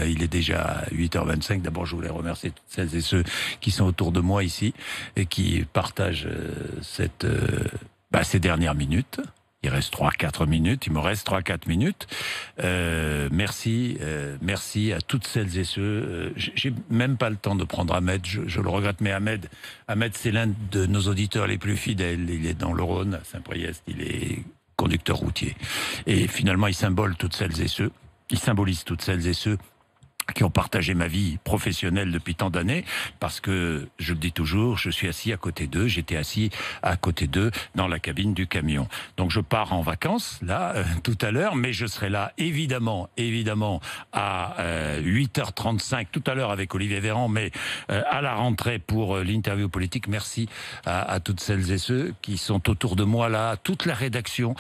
Il est déjà 8h25. D'abord, je voulais remercier toutes celles et ceux qui sont autour de moi ici et qui partagent ces dernières minutes. Il reste 3-4 minutes, il me reste 3-4 minutes. Merci à toutes celles et ceux. J'ai même pas le temps de prendre Ahmed, je le regrette, mais Ahmed, c'est l'un de nos auditeurs les plus fidèles. Il est dans le Rhône, à Saint-Priest, il est conducteur routier. Et finalement, il symbolise toutes celles et ceux qui ont partagé ma vie professionnelle depuis tant d'années, parce que, je le dis toujours, je suis assis à côté d'eux, j'étais assis à côté d'eux dans la cabine du camion. Donc je pars en vacances, là, tout à l'heure, mais je serai là, évidemment, à 8h35, tout à l'heure avec Olivier Véran, mais à la rentrée pour l'interview politique. Merci à toutes celles et ceux qui sont autour de moi, là, toute la rédaction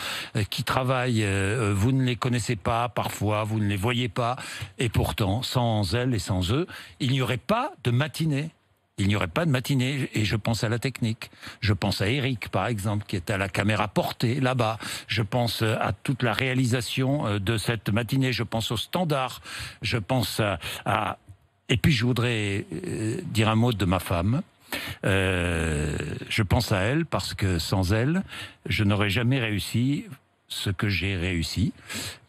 qui travaille. Vous ne les connaissez pas, parfois, vous ne les voyez pas, et pourtant, sans elles et sans eux, il n'y aurait pas de matinée. Il n'y aurait pas de matinée, et je pense à la technique. Je pense à Eric, par exemple, qui est à la caméra portée, là-bas. Je pense à toute la réalisation de cette matinée. Je pense au standard. Je pense à... Et puis, je voudrais dire un mot de ma femme. Je pense à elle, parce que sans elle, je n'aurais jamais réussi ce que j'ai réussi.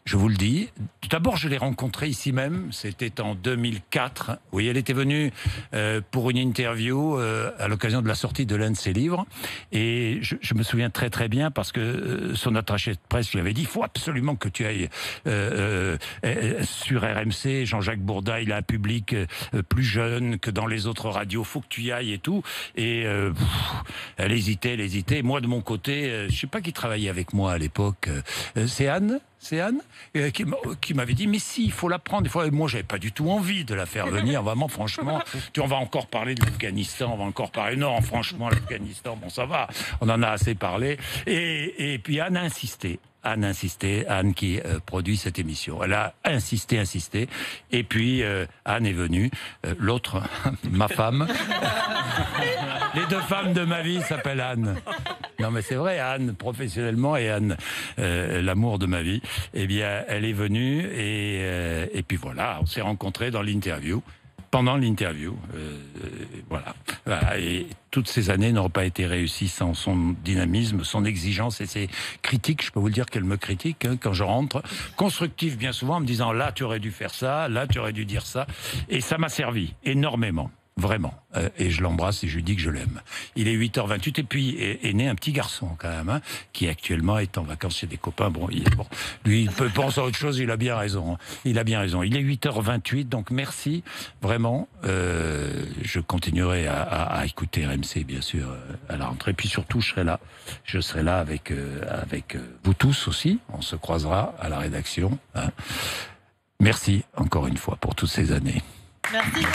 Je vous le dis. Tout d'abord, je l'ai rencontrée ici même. C'était en 2004. Oui, elle était venue pour une interview à l'occasion de la sortie de l'un de ses livres. Et je me souviens très très bien parce que son attaché de presse lui avait dit: il faut absolument que tu ailles sur RMC. Jean-Jacques Bourdin, il a un public plus jeune que dans les autres radios. Faut que tu y ailles et tout. Et elle hésitait. Moi, de mon côté, je sais pas qui travaillait avec moi à l'époque. C'est Anne qui m'avait dit: mais si, il faut la prendre. Moi, j'avais pas du tout envie de la faire venir, vraiment, franchement. On va encore parler de l'Afghanistan, on va encore parler. Non, franchement, l'Afghanistan, bon, ça va, on en a assez parlé. Et puis Anne a insisté. Anne qui produit cette émission. Elle a insisté. Et puis Anne est venue. L'autre, ma femme. Les deux femmes de ma vie s'appellent Anne. Non mais c'est vrai, Anne professionnellement et Anne l'amour de ma vie. Eh bien, elle est venue et puis voilà, on s'est rencontrés dans l'interview. Pendant l'interview, voilà. Et toutes ces années n'auraient pas été réussies sans son dynamisme, son exigence et ses critiques. Je peux vous le dire qu'elle me critique quand je rentre. Constructive bien souvent, en me disant: là tu aurais dû faire ça, là tu aurais dû dire ça. Et ça m'a servi énormément. Vraiment. Et je l'embrasse et je lui dis que je l'aime. Il est 8h28 et puis est né un petit garçon quand même, qui actuellement est en vacances chez des copains. Lui, il peut penser à autre chose, il a bien raison. Il est 8h28, donc merci, vraiment. Je continuerai à écouter RMC, bien sûr, à la rentrée. Puis surtout, je serai là avec vous tous aussi. On se croisera à la rédaction. Merci encore une fois pour toutes ces années. Merci.